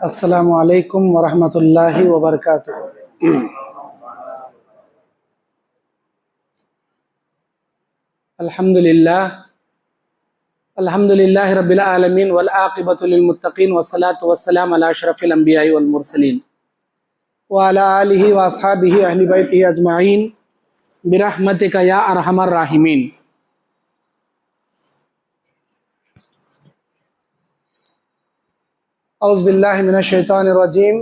السلام علیکم ورحمۃ اللہ وبرکاتہ۔ الحمد للہ رب العالمین والعاقبۃ للمتقین والصلاۃ والسلام علی اشرف الانبیاء والمرسلین وعلی آلہ واصحابہ اہل بیتہ اجمعین برحمتک یا ارحم الراحمین۔ اعوذ باللہ من الشیطان الرجیم،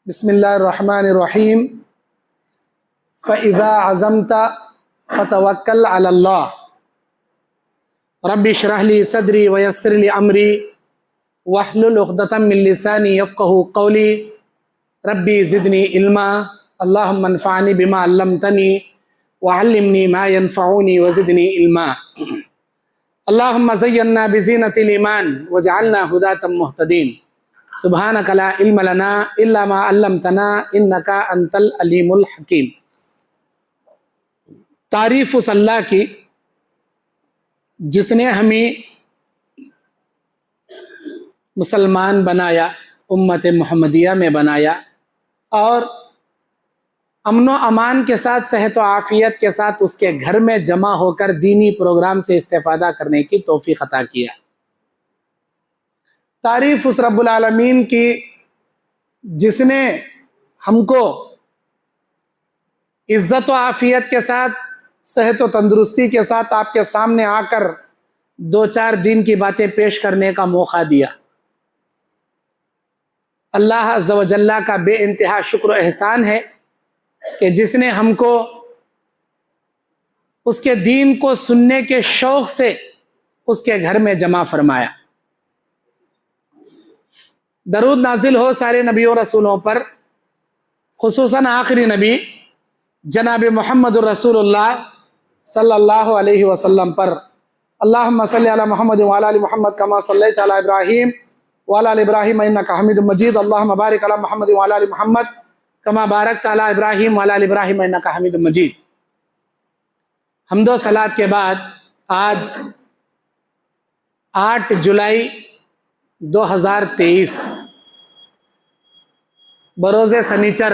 بسم اللہ الرحمن الرحیم۔ فَإِذَا عَزَمْتَ فَتَوَكَّلْ عَلَى اللَّهِ رَبِّ اشْرَحْ لِي صَدْرِي وَيَسِّرْ لِي أَمْرِي وَاحْلُلْ عُقْدَةً مِّن لِّسَانِي يَفْقَهُوا قَوْلِي رَبِّ زِدْنِي عِلْمًا اللهم انفعني بما علمتني وعلمني ما ينفعني وزدني علما اللهم زينا بزينة الإيمان وجعلنا هداة مهتدين سبحانك لا علم لنا إلا ما علمتنا إنك أنت العليم الحكيم۔ تعریف اس اللہ کی جس نے ہمیں مسلمان بنایا، امت محمدیہ میں بنایا، اور امن و امان کے ساتھ، صحت و عافیت کے ساتھ اس کے گھر میں جمع ہو کر دینی پروگرام سے استفادہ کرنے کی توفیق عطا کیا۔ تعریف اس رب العالمین کی جس نے ہم کو عزت و عافیت کے ساتھ، صحت و تندرستی کے ساتھ آپ کے سامنے آ کر دو چار دین کی باتیں پیش کرنے کا موقع دیا۔ اللہ عز و جل کا بے انتہا شکر و احسان ہے کہ جس نے ہم کو اس کے دین کو سننے کے شوق سے اس کے گھر میں جمع فرمایا۔ درود نازل ہو سارے نبی و رسولوں پر، خصوصاً آخری نبی جناب محمد الرسول اللہ صلی اللہ علیہ وسلم پر۔ اللہم صلی علی محمد وعلی آل محمد کما صلیت علی ابراہیم وعلی آل ابراہیم انک حمید مجید۔ اللہم بارک علی محمد وعلی آل محمد کما بارکت علی ابراہیم وعلی آل ابراہیم انک حمید مجید۔ حمد و صلوات کے بعد آج 8 جولائی 2023 بروز سنیچر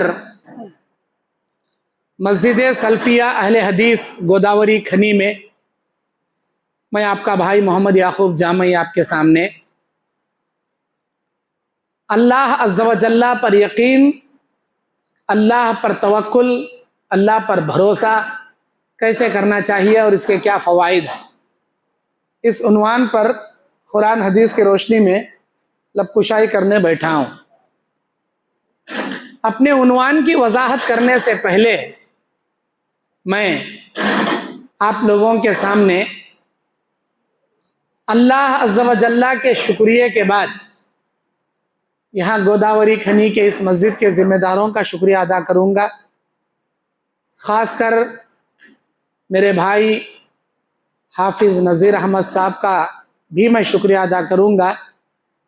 مسجد سلفیہ اہل حدیث گوداوری کھنی میں آپ کا بھائی محمد یعقوب جامعی آپ کے سامنے اللہ عز و جل پر یقین، اللہ پر توکل، اللہ پر بھروسہ کیسے کرنا چاہیے اور اس کے کیا فوائد ہیں، اس عنوان پر قرآن حدیث کی روشنی میں لب کشائی کرنے بیٹھا ہوں۔ اپنے عنوان کی وضاحت کرنے سے پہلے میں آپ لوگوں کے سامنے اللہ عز و جل کے شکریہ کے بعد یہاں گوداوری کھنی کے اس مسجد کے ذمہ داروں کا شکریہ ادا کروں گا۔ خاص کر میرے بھائی حافظ نذیر احمد صاحب کا بھی میں شکریہ ادا کروں گا،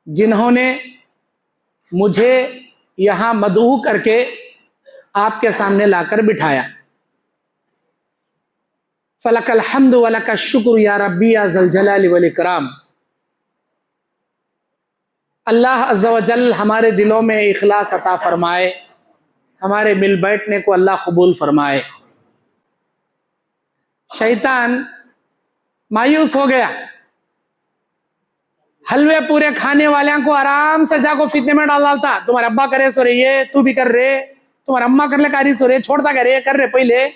جنہوں نے مجھے یہاں مدعو کر کے آپ کے سامنے لا کر بٹھایا۔ فلک الحمد ولک الشکر یا ربی یا ذی الجلال والاکرام۔ اللہ عز و جل ہمارے دلوں میں اخلاص عطا فرمائے، ہمارے مل بیٹھنے کو اللہ قبول فرمائے۔ شیطان مایوس ہو گیا، حلوے پورے کھانے والوں کو آرام سے جا کو فتنے میں ڈال ڈالتا۔ تمہارے ابا کرے سو رہی ہے، تو بھی کر رہے، تمہارے اماں کر لے کاری سو رہے، چھوڑتا کر رہے پہلے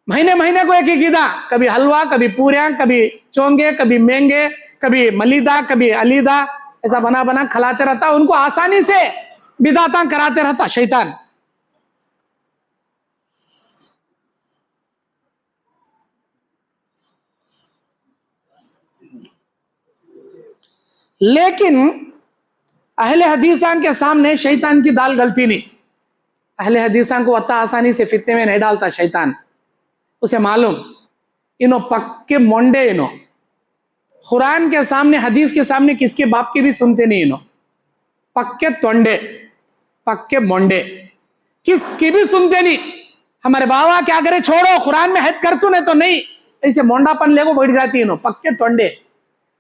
مہینے کو ایک ہی کیدا، کبھی حلوہ، کبھی پوریاں، کبھی چونگے، کبھی مینگے، کبھی ملیدہ، کبھی علیدہ، ایسا بنا کھلاتے رہتا، ان کو آسانی سے بدعتاں کراتے رہتا شیطان۔ لیکن اہل حدیثان کے سامنے شیطان کی دال گلتی نہیں۔ اہل حدیثان کو اتنا آسانی سے فتنے میں نہیں ڈالتا شیطان، اسے معلوم انہوں پکے مونڈے، انہوں قرآن کے سامنے، حدیث کے سامنے کس کے باپ کی بھی سنتے نہیں، انہوں پکے تونڈے، پکے مونڈے، کس کی بھی سنتے نہیں۔ ہمارے بابا کیا کرے، چھوڑو، قرآن میں حد کر تو نہیں تو نہیں، ایسے مونڈا پن لے کو بیٹھ جاتی، انہوں پکے تونڈے۔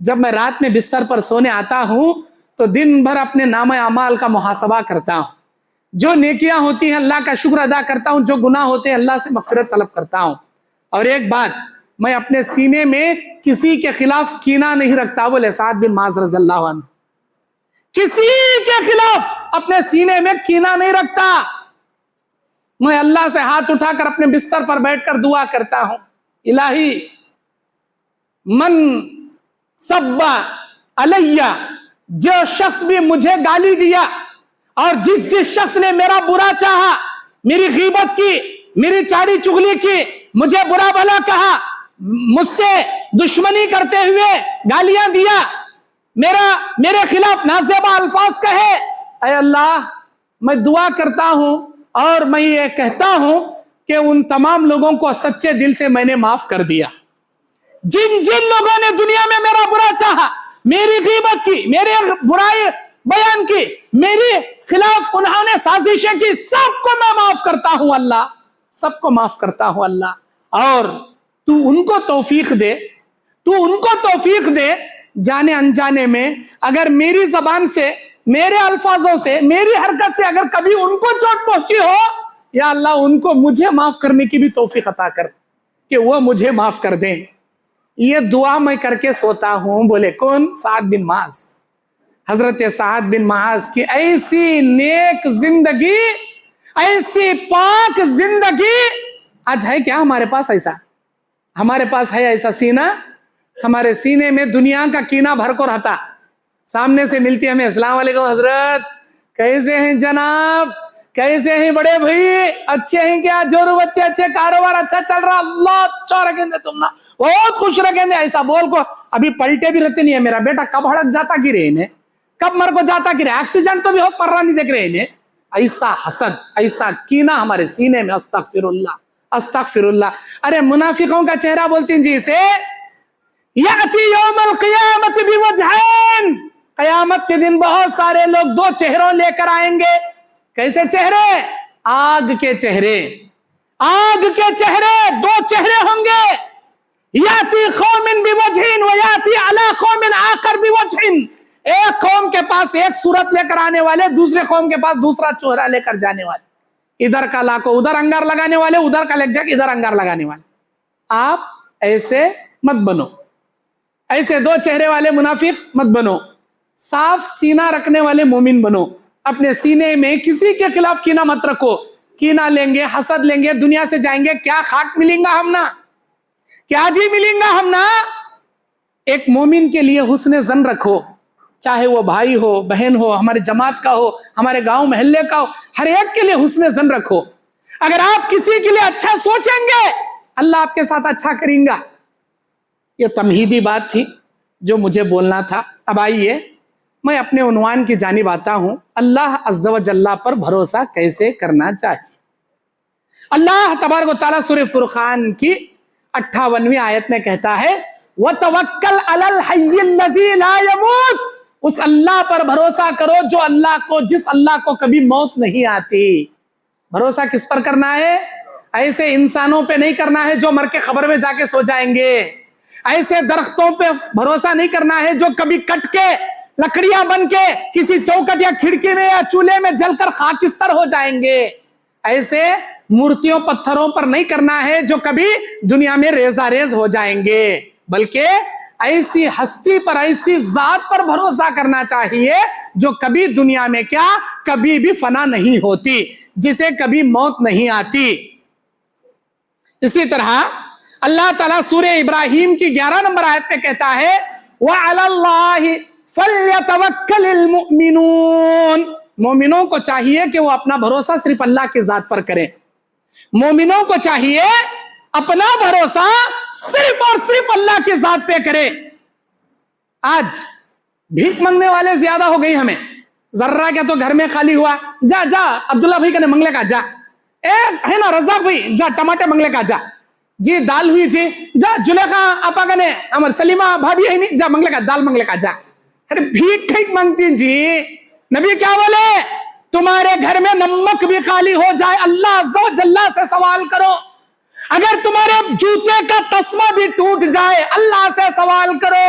جب میں رات میں بستر پر سونے آتا ہوں تو دن بھر اپنے نام اعمال کا محاسبہ کرتا ہوں. جو نیکیاں ہوتی ہیں اللہ کا شکر ادا کرتا ہوں, جو گناہ ہوتے ہیں اللہ سے مغفرت طلب کرتا ہوں. اور ایک بات, میں اپنے سینے میں کسی کے خلاف کینہ نہیں رکھتا. بولے سعد بن معاذ رضی اللہ عنہ, کسی کے خلاف اپنے سینے میں کینہ نہیں رکھتا. میں اللہ سے ہاتھ اٹھا کر اپنے بستر پر بیٹھ کر دعا کرتا ہوں, الہی من سب علیہ, جو شخص بھی مجھے گالی دیا اور جس شخص نے میرا برا چاہا, میری غیبت کی, میری چاڑی چغلی کی, مجھے برا بھلا کہا, مجھ سے دشمنی کرتے ہوئے گالیاں دیا, میرے خلاف نازیبہ الفاظ کہے, اے اللہ میں دعا کرتا ہوں اور میں یہ کہتا ہوں کہ ان تمام لوگوں کو سچے دل سے میں نے معاف کر دیا. جن لوگوں نے دنیا میں میرا برا چاہا, میری غیبت کی, میرے برائی بیان کی, میرے خلاف انہوں نے سازشیں کی, سب کو میں معاف کرتا ہوں اللہ, سب کو معاف کرتا ہوں اللہ. اور تو ان کو توفیق دے, تو ان کو توفیق دے جانے انجانے میں اگر میری زبان سے, میرے الفاظوں سے, میری حرکت سے اگر کبھی ان کو چوٹ پہنچی ہو, یا اللہ ان کو مجھے معاف کرنے کی بھی توفیق عطا کر کہ وہ مجھے معاف کر دیں. یہ دعا میں کر کے سوتا ہوں. بولے کون؟ سعد بن معاذ. حضرت سعد بن معاذ کی ایسی نیک زندگی, ایسی پاک زندگی آج ہے کیا ہمارے پاس؟ ایسا ہمارے پاس ہے ایسا سینہ؟ ہمارے سینے میں دنیا کا کینہ بھر کو رہتا. سامنے سے ملتی ہمیں, السلام علیکم حضرت, کیسے ہیں جناب, کیسے ہیں بڑے بھائی, اچھے ہیں کیا, جورو بچے اچھے, کاروبار اچھا چل رہا, اللہ اچھا رکھیں دے, تم نا بہت خوش رکھیں دے. ایسا بول کو ابھی پلٹے بھی رہتے نہیں ہے, میرا بیٹا کب ہڑک جاتا گرے انہیں, کب مر کو جاتا گرے, ایکسیڈنٹ تو بھی ہو پر نہیں دیکھ رہے انہیں. ایسا حسد, ایسا کینہ ہمارے سینے میں. استغفر اللہ, استغفر اللہ. ارے منافقوں کا چہرہ بولتے ہیں جی اسے, یاتی یوم القیامت بوجہین, قیامت کے دن بہت سارے لوگ دو چہروں لے کر آئیں گے. کیسے چہرے؟ آگ کے چہرے, آگ کے چہرے, دو چہرے ہوں گے. یاتی قوم بوجہین و یاتی علی قوم آخر بوجہین, ایک قوم کے پاس ایک صورت لے کر آنے والے, دوسرے قوم کے پاس دوسرا چہرہ لے کر جانے والے. ادھر کا لاکو ادھر انگار لگانے والے, ادھر کا لگ جاک ادھر انگار لگانے والے. آپ ایسے مت بنو, ایسے دو چہرے والے منافق مت بنو. صاف سینہ رکھنے والے مومن بنو. اپنے سینے میں کسی کے خلاف کینہ مت رکھو. کینہ لیں گے, حسد لیں گے, دنیا سے جائیں گے, کیا خاک ملیں گا ہم نا, کیا جی ملیں گا ہم نا. ایک مومن کے لیے حسن ظن رکھو, چاہے وہ بھائی ہو, بہن ہو, ہمارے جماعت کا ہو, ہمارے گاؤں محلے کا ہو, ہر ایک کے لیے حسن ظن رکھو. اگر آپ کسی کے لیے اچھا سوچیں گے, اللہ آپ کے ساتھ اچھا کریں گا. یہ تمہیدی بات تھی جو مجھے بولنا تھا. اب آئیے میں اپنے عنوان کی جانب آتا ہوں, اللہ عز و جل پر بھروسہ کیسے کرنا چاہیے. اللہ تبارک و تعالیٰ سورہ فرقان کی 58ویں آیت میں کہتا ہے, وَتَوَكَّلْ عَلَى الْحَيِّ الَّذِي لَا يَمُوتُ, اس اللہ پر بھروسہ کرو جو اللہ کو, جس اللہ کو کبھی موت نہیں آتی. بھروسہ کس پر کرنا ہے؟ ایسے انسانوں پہ نہیں کرنا ہے جو مر کے قبر میں جا کے سو جائیں گے. ایسے درختوں پہ بھروسہ نہیں کرنا ہے جو کبھی کٹ کے لکڑیاں بن کے کسی چوکٹ یا کھڑکی میں یا چولہے میں جل کر خاکستر ہو جائیں گے. ایسے مورتیوں پتھروں پر نہیں کرنا ہے جو کبھی دنیا میں ریزہ ریز ہو جائیں گے, بلکہ ایسی ہستی پر, ایسی ذات پر بھروسہ کرنا چاہیے جو کبھی دنیا میں کیا, کبھی بھی فنا نہیں ہوتی, جسے کبھی موت نہیں آتی. اسی طرح اللہ تعالیٰ سورہ ابراہیم کی 11 نمبر آیت میں کہتا ہے, وَعَلَى اللَّهِ فَلْيَتَوَكَّلِ الْمُؤْمِنُونَ, مومنوں کو چاہیے کہ وہ اپنا بھروسہ صرف اللہ کی ذات پر کریں. مومنوں کو چاہیے اپنا بھروسہ صرف اور صرف اللہ کی ذات پہ کرے. آج بھیک مانگنے والے زیادہ ہو گئی ہمیں, ذرہ کیا تو گھر میں خالی ہوا, جا جا عبداللہ بھائی کنے منگلے کا جا, ہے نا رزاق بھائی جا ٹماٹے منگلے کا جا, جی دال ہوئی جی جا, جلیخا آپا کنے, ہمار سلیمہ بھابی ہے نہیں, جا منگلے کا دال منگلے کا جا. ارے بھیک کھیک مانگتی جی. نبی کیا بولے, تمہارے گھر میں نمک بھی خالی ہو جائے اللہ عز و جل سے سوال کرو. اگر تمہارے جوتے کا تسمہ بھی ٹوٹ جائے اللہ سے سوال کرو.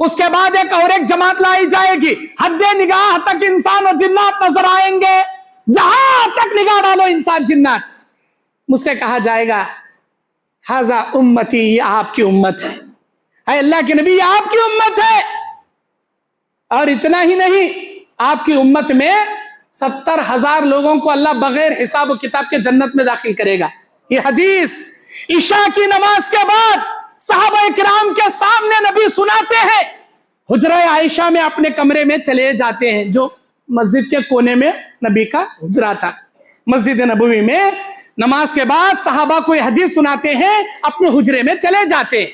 اس کے بعد ایک اور ایک جماعت لائی جائے گی، حد نگاہ تک انسان اور جنات نظر آئیں گے، جہاں تک نگاہ ڈالو انسان جنات۔ مجھ سے کہا جائے گا ھذا امتی، یہ آپ کی امت ہے، اے اللہ کے نبی یہ آپ کی امت ہے۔ اور اتنا ہی نہیں، آپ کی امت میں 70,000 لوگوں کو اللہ بغیر حساب و کتاب کے جنت میں داخل کرے گا۔ یہ حدیث عشاء کی نماز کے بعد صحابہ اکرام کے سامنے نبی سناتے ہیں، حجرہ عائشہ میں اپنے کمرے میں چلے جاتے ہیں، جو مسجد کے کونے میں نبی کا حجرہ تھا۔ مسجد نبوی میں نماز کے بعد صحابہ کو یہ حدیث سناتے ہیں، اپنے حجرے میں چلے جاتے ہیں۔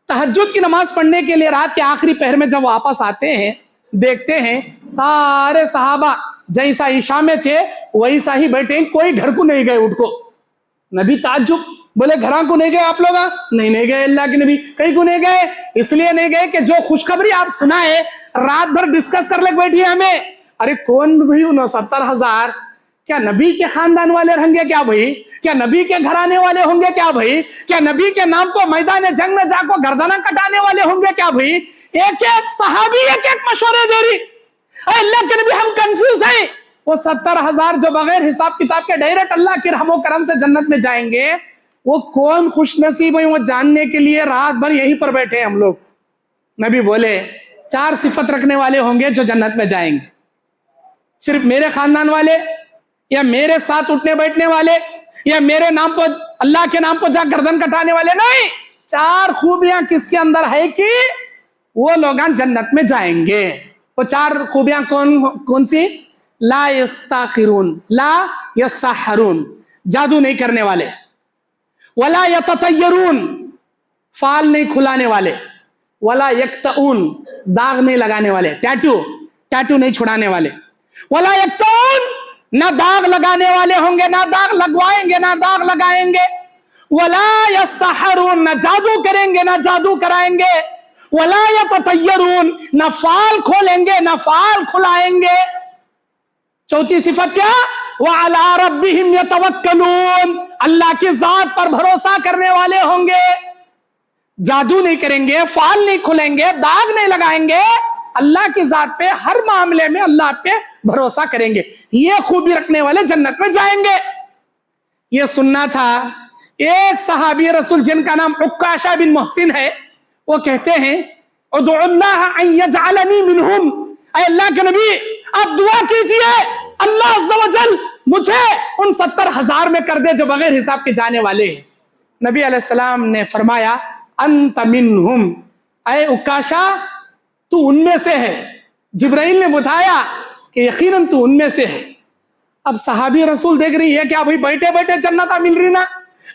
تہجد کی نماز پڑھنے کے لیے رات کے آخری پہر میں جب واپس آتے ہیں، دیکھتے ہیں سارے صحابہ جیسا عشاء میں تھے ویسا ہی بیٹھے ہیں، کوئی گھر کو نہیں گئے اٹھ کو۔ نبی تعجب، بولے گھراں کو نہیں گئے آپ لوگ؟ نہیں گئے اللہ کے نبی۔ کہیں کو نہیں گئے؟ اس لیے نہیں گئے کہ جو خوشخبری آپ سنائے رات بھر ڈسکس کر لے بیٹھی ہمیں۔ ارے کون بھائی 69,000؟ کیا نبی کے خاندان والے رہیں گے کیا بھائی؟ کیا نبی کے گھرانے والے ہوں گے کیا بھائی؟ کیا نبی کے نام کو میدان جنگ میں جا کو گردنہ کٹانے والے ہوں گے کیا بھائی؟ ایک ایک صحابی ایک ایک مشورے دے رہی، اے اللہ کے نبی ہم کنفیوز ہیں۔ وہ 70,000 جو بغیر حساب کتاب کے ڈائریکٹ اللہ کے رحم و کرم سے جنت میں جائیں گے، وہ کون خوش نصیب ہیں؟ وہ جاننے کے لیے رات بھر یہیں پر بیٹھے ہیں ہم لوگ۔ نبی بولے 4 صفت رکھنے والے ہوں گے جو جنت میں جائیں گے، صرف میرے خاندان والے یا میرے ساتھ اٹھنے بیٹھنے والے یا میرے نام پر اللہ کے نام پر جا گردن کٹانے والے نہیں۔ 4 خوبیاں کس کے اندر ہے کہ وہ لوگان جنت میں جائیں گے۔ وہ 4 خوبیاں کون سی؟ لا یستاخرون، لا یسحرون، جادو نہیں کرنے والے، ولا یتطیرون، فال نہیں کھلانے والے، ولا یکتؤون، داغ نہیں لگانے والے، ٹیٹو نہیں چھڑانے والے، ولا یکتؤون، نہ داغ لگانے والے ہوں گے، نہ داغ لگوائیں گے، نہ داغ لگائیں گے، ولا یسحرون، نہ جادو کریں گے، نہ جادو کرائیں گے، ولا یتطیرون، نہ فال کھولیں گے، نہ فال کھلائیں گے۔ چوتھی صفت کیا؟ وَعَلَىٰ رَبِّهِمْ يَتَوَكَّلُونَ، اللہ کی ذات پر بھروسہ کرنے والے ہوں گے، جادو نہیں کریں گے، فال نہیں کھلیں گے، داغ نہیں لگائیں گے، اللہ کی ذات پہ ہر معاملے میں اللہ پہ بھروسہ کریں گے۔ یہ خوبی رکھنے والے جنت میں جائیں گے۔ یہ سننا تھا۔ ایک صحابی رسول جن کا نام عکاشہ بن محسن ہے، وہ کہتے ہیں ادعو اللہ ان یجعلنی منہم، اے اللہ کے نبی آپ دعا کیجئے اللہ عز و جل مجھے ان 70,000 میں کر دے جو بغیر حساب کے جانے والے ہیں۔ نبی علیہ السلام نے فرمایا انت منہم، اے عکاشہ تو ان میں سے ہے۔ جبرائیل نے بتایا کہ یقیناً تو ان میں سے ہے۔ اب صحابی رسول دیکھ رہی ہے کہ ابھی بیٹھے بیٹھے جنت مل رہی نا،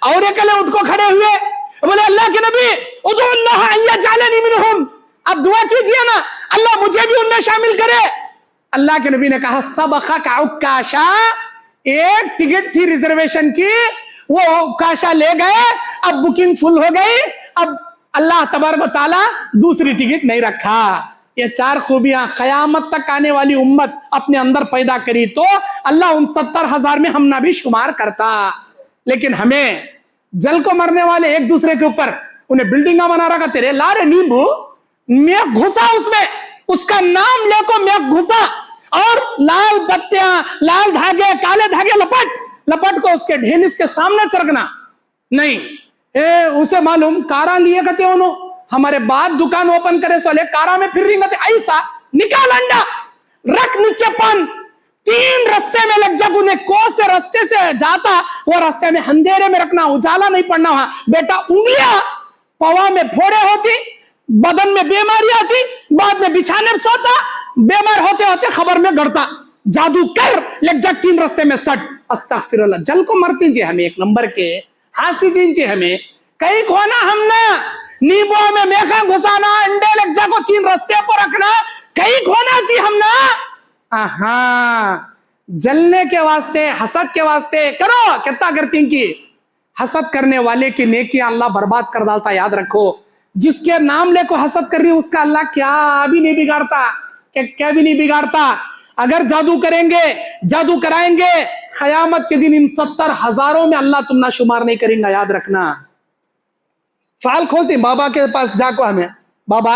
اور ایک لے اٹھ کو کھڑے ہوئے بولے اللہ کے نبی ادعو اللہ ان یجعلنی منہم، اب دعا کیجئے نا اللہ مجھے بھی ان میں شامل کرے۔ اللہ کے نبی نے کہا سبقک عکاشہ، ایک ٹکٹ تھی ریزرویشن کی، وہ عکاشہ لے گئے، اب بکنگ فل ہو گئی، اب اللہ تبارک و تعالی دوسری ٹکٹ نہیں رکھا۔ یہ 4 خوبیاں قیامت تک آنے والی امت اپنے اندر پیدا کری تو اللہ ان 70,000 میں ہم نہ بھی شمار کرتا۔ لیکن ہمیں جل کو مرنے والے ایک دوسرے کے اوپر انہیں بلڈنگاں بنا رکھا، تیرے لارے نیمبو میں گھسا، اس میں اس کا نام لے کو میں گھسا، اور لال بتیاں، لال دھاگے، کالے دھاگے لپٹ کو اس کے ڈھینس کے سامنے چرگنا نہیں۔ اسے معلوم کاراں لیے کہتے انہوں ہمارے بعد دکان اوپن کرے سولے کاراں میں پھر رہی گتے، ایسا نکال انڈا رکھ نیچے پن، 3 رستے میں لگ جب انہیں کو سے رستے سے جاتا، وہ رستے میں اندھیرے میں رکھنا، اجالا نہیں پڑنا وہاں۔ بیٹا انگلیاں پوا میں پھوڑے ہوتی، بدن میں بیماریاں تھی، بعد میں بچھانے میں سوتا، بیمار ہوتے ہوتے خبر میں گڑتا، جادو کر لگ جا 3 رستے میں سٹ۔ استغفر اللہ، جل کو مرتی جی ہمیں ایک نمبر کے ہاسی دین جی ہمیں کئی کھونا ہم نے نیبو میں میخا گھسانا، انڈے لگ جا کو 3 رستے پر رکھنا، کئی کھونا جی ہم نے۔ ہاں جلنے کے واسطے، حسد کے واسطے کرو کتنا کرتی کی، حسد کرنے والے کی نیکیاں اللہ برباد کر ڈالتا، یاد رکھو۔ جس کے نام لے کو حسد کر رہی اس کا اللہ کیا بھی نہیں بگاڑتا، کیا بھی نہیں بگاڑتا۔ اگر جادو کریں گے، جادو کرائیں گے، قیامت کے دن ان 70,000 میں اللہ تم نہ شمار نہیں کریں گا، یاد رکھنا۔ فال کھولتے بابا کے پاس جا کو ہمیں، بابا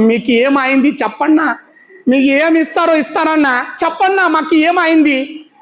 మీకు ఏమైంది చెప్పన్నా, మీకు ఏమి ఇస్తారో ఇస్తారన్నా చెప్పన్నా, మాకు ఏమైంది।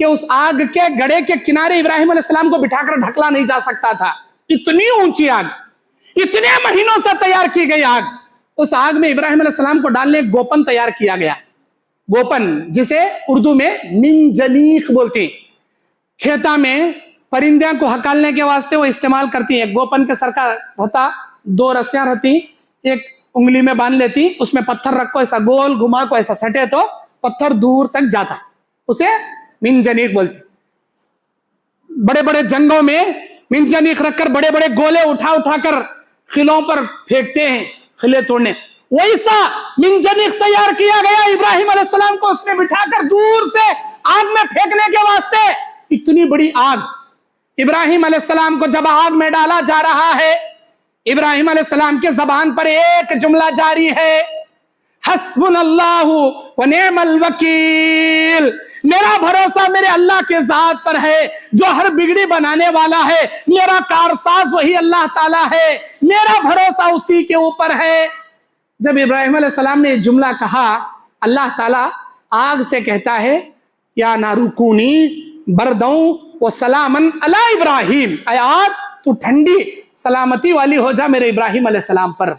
کہ اس آگ کے گڑھے کے کنارے ابراہیم علیہ السلام کو بٹھا کر ڈھکلا نہیں جا سکتا تھا. اتنی اونچی آگ, اتنے مہینوں سے تیار کی گئی آگ. اس آگ میں ابراہیم علیہ السلام کو ڈالنے ایک گوپن تیار کیا گیا. گوپن جسے اردو میں منجنیق بولتی, کھیتا میں پرندیاں کو ہکالنے کے واسطے وہ استعمال کرتی ہیں. گوپن کے سر کا ہوتا, 2 رسیاں رہتی, ایک انگلی میں باندھ لیتی, اس میں پتھر رکھو, ایسا گول گھما کو ایسا سٹے تو پتھر دور تک جاتا, اسے منجنیق بولتی. بڑے بڑے جنگوں میں منجنیق رکھ کر بڑے بڑے گولے اٹھا اٹھا کر قلعوں پر پھینکتے ہیں, قلعے توڑنے. ویسا منجنیق تیار کیا گیا ابراہیم علیہ السلام کو, اس میں بٹھا کر دور سے آگ میں پھینکنے کے واسطے. اتنی بڑی آگ. ابراہیم علیہ السلام کو جب آگ میں ڈالا جا رہا ہے, ابراہیم علیہ السلام کے زبان پر ایک جملہ جاری ہے, حسبنا اللہ ونعم الوکیل. میرا بھروسہ میرے اللہ کے ذات پر ہے جو ہر بگڑی بنانے والا ہے. میرا کارساز وہی اللہ تعالیٰ ہے, میرا بھروسہ اسی کے اوپر ہے. جب ابراہیم علیہ السلام نے یہ جملہ کہا, اللہ تعالیٰ آگ سے کہتا ہے, یا نارو کونی بردوں وسلامن علی ابراہیم, اے آگ تو ٹھنڈی سلامتی والی ہو جا میرے ابراہیم علیہ السلام پر.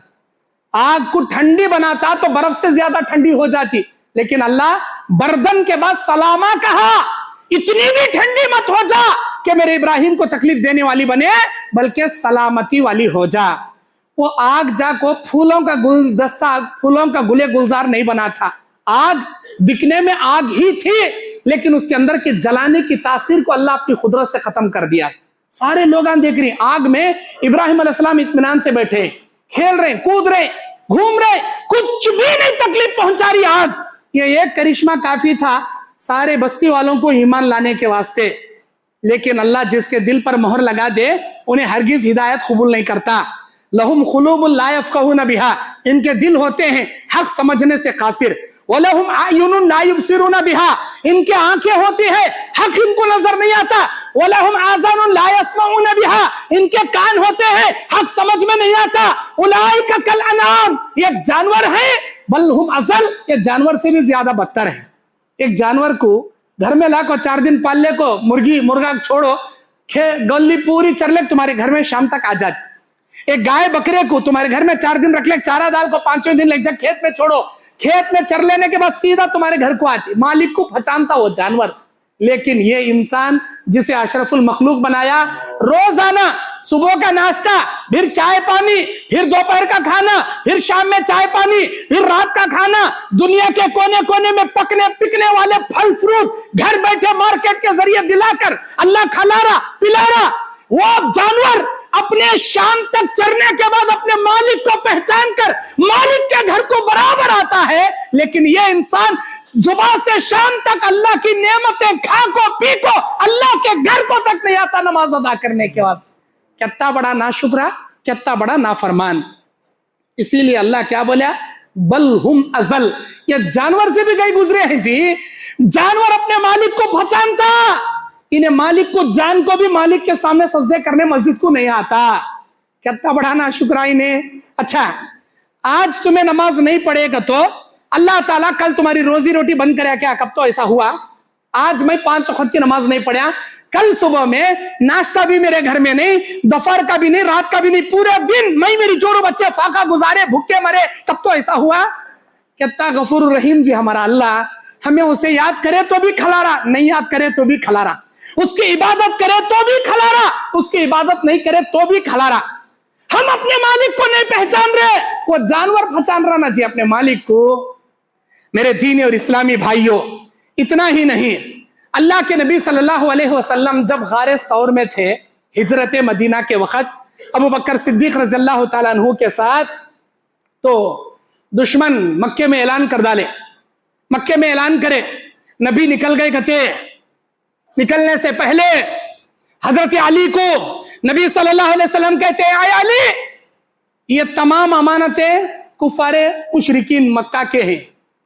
آگ کو ٹھنڈی بناتا تو برف سے زیادہ ٹھنڈی ہو جاتی, لیکن اللہ بردن کے بعد سلامہ کہا, اتنی بھی ٹھنڈی مت ہو جا کہ میرے ابراہیم کو تکلیف دینے والی بنے, بلکہ سلامتی والی ہو جا. وہ آگ جا کو پھولوں کا گلدستہ, پھولوں کا گلے گلزار نہیں بنا تھا. آگ دکھنے میں آگ ہی تھی, لیکن اس کے اندر کے جلانے کی تاثیر کو اللہ اپنی قدرت سے ختم کر دیا. سارے لوگ دیکھ رہے ہیں, آگ میں ابراہیم علیہ السلام اطمینان سے بیٹھے, کھیل رہے, کود رہے, گھوم رہے, کچھ بھی نہیں تکلیف پہنچا رہی آگ. یہ ایک کرشمہ کافی تھا سارے بستی والوں کو ایمان لانے کے واسطے. لیکن اللہ جس کے دل پر مہر لگا دے انہیں ہرگز ہدایت قبول نہیں کرتا. لہم قلوب لا یفقہون بہا, ان کے دل ہوتے ہیں حق سمجھنے سے قاصر. وَلَهُمْ أَعْيُنٌ لَا يُبْصِرُونَ بِهَا, ان کے آنکھیں ہوتی ہے حق ان کو نظر نہیں آتا. وَلَهُمْ آذَانٌ لَا يَسْمَعُونَ بِهَا, ان کے کان ہوتے ہیں حق سمجھ میں نہیں آتا. أُولَٰئِكَ كَالْأَنْعَامِ, یہ جانور ہے, بل ہم اضل, یہ جانور سے بھی زیادہ بدتر ہے. ایک جانور کو گھر میں لا کو 4 دن پال لے کو, مرغا چھوڑو, گلی پوری چر لے تمہارے گھر میں شام تک آ جاتی. ایک گائے بکرے کو تمہارے گھر میں 4 دن رکھ لے, چارہ دال کو 5ویں دن لے جا کھیت میں چھوڑو, کھیت میں چر لینے کے بعد سیدھا تمہارے گھر کو آتی. مالک کو پہچانتا وہ جانور. لیکن یہ انسان جسے اشرف المخلوق بنایا, روزانہ صبح کا ناشتہ, پھر چائے پانی, پھر دوپہر کا کھانا, پھر شام میں چائے پانی, پھر رات کا کھانا, دنیا کے کونے کونے میں پکنے والے پھل فروٹ گھر بیٹھے مارکیٹ کے ذریعے دلا کر اللہ کھلا رہا پلا رہا. وہ جانور اپنے شام تک چرنے کے بعد اپنے مالک کو پہچان کر مالک کے گھر کو برابر آتا ہے, لیکن یہ انسان صبح سے شام تک اللہ کی نعمتیں کھا کو پی کو اللہ کے گھر کو تک نہیں آتا نماز ادا کرنے کے واسطے. کتنا بڑا ناشکرا, کتنا بڑا نافرمان. اسی لیے اللہ کیا بولا, بل ہم ازل, یہ جانور سے بھی گئی گزرے ہیں جی. جانور اپنے مالک کو پہچانتا, انہیں مالک کو, جان کو بھی مالک کے سامنے سجدے کرنے مسجد کو نہیں آتا. کتنا بڑا ناشکرا انہیں. اچھا, آج تمہیں نماز نہیں پڑھے گا تو اللہ تعالیٰ کل تمہاری روزی روٹی بند کرے کیا؟ کب تو ایسا ہوا. آج میں 5 وقت کی نماز نہیں پڑھا, کل صبح میں ناشتہ بھی میرے گھر میں نہیں, دوپہر کا بھی نہیں, رات کا بھی نہیں, پورے دن میں میری جوڑوں بچے فاقہ گزارے, بھوکے مرے. کب تو ایسا ہوا. کتنا غفور الرحیم جی ہمارا اللہ. ہمیں اسے یاد کرے تو بھی کھلا رہا, نہیں یاد کرے تو بھی کھلا رہا. اس کی عبادت کرے تو بھی کھلا رہا, اس کی عبادت نہیں کرے تو بھی کھلا رہا. ہم اپنے مالک کو نہیں پہچان رہے, وہ جانور پہچان رہا نا جی اپنے مالک کو. میرے دینی اور اسلامی بھائیوں, اتنا ہی نہیں, اللہ کے نبی صلی اللہ علیہ وسلم جب غار ثور میں تھے ہجرت مدینہ کے وقت, ابو بکر صدیق رضی اللہ تعالیٰ عنہ کے ساتھ, تو دشمن مکے میں اعلان کر ڈالے. مکے میں اعلان کرے, نبی نکل گئے کہتے. نکلنے سے پہلے حضرت علی کو نبی صلی اللہ علیہ وسلم کہتے ہیں, اے علی, یہ تمام امانتیں کفار مشرکین مکہ کے ہیں,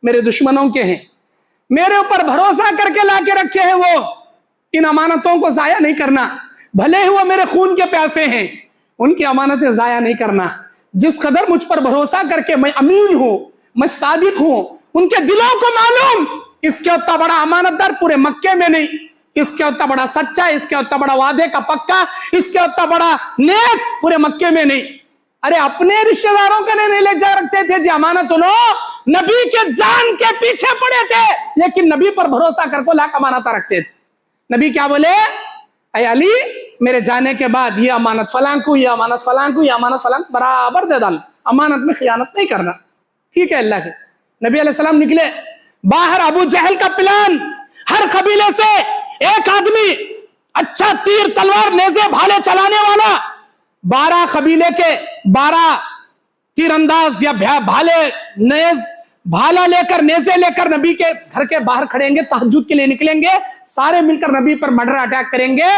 میرے دشمنوں کے ہیں, میرے اوپر بھروسہ کر کے لا کے رکھے ہیں. وہ ان امانتوں کو ضائع نہیں کرنا, بھلے ہی وہ میرے خون کے پیاسے ہیں, ان کی امانتیں ضائع نہیں کرنا. جس قدر مجھ پر بھروسہ کر کے میں امین ہوں, میں صادق ہوں, ان کے دلوں کو معلوم اس کے اتنا بڑا امانت دار پورے مکے میں نہیں, اس کے اتنا بڑا سچا، اس کے اتنا بڑا وعدے کا پکا، اس کے اتنا بڑا نیک پورے مکے میں نہیں۔ ارے اپنے رشتہ داروں کے نہیں لے جا رکھتے تھے جی امانت لو، نبی کے جان کے پیچھے پڑے تھے لیکن نبی پر بھروسہ کر کو لاکھ امانت رکھتے تھے۔ نبی کیا بولے؟ اے علی میرے جانے کے بعد یہ امانت فلاں کو، یہ امانت فلاں کو، یہ امانت فلاں برابر دے ڈال، امانت میں خیانت نہیں کرنا، ٹھیک ہے اللہ کے۔ نبی علیہ السلام نکلے باہر، ابو جہل کا پلان، ہر قبیلے سے ایک آدمی اچھا تیر تلوار نیزے بھالے چلانے والا، 12 قبیلے کے 12 تیر انداز یا بھالے نیز بھالا لے کر نیزے لے کر نبی کے گھر کے باہر کھڑیں گے، تہجد کے لیے نکلیں گے، سارے مل کر نبی پر مرڈر اٹیک کریں گے۔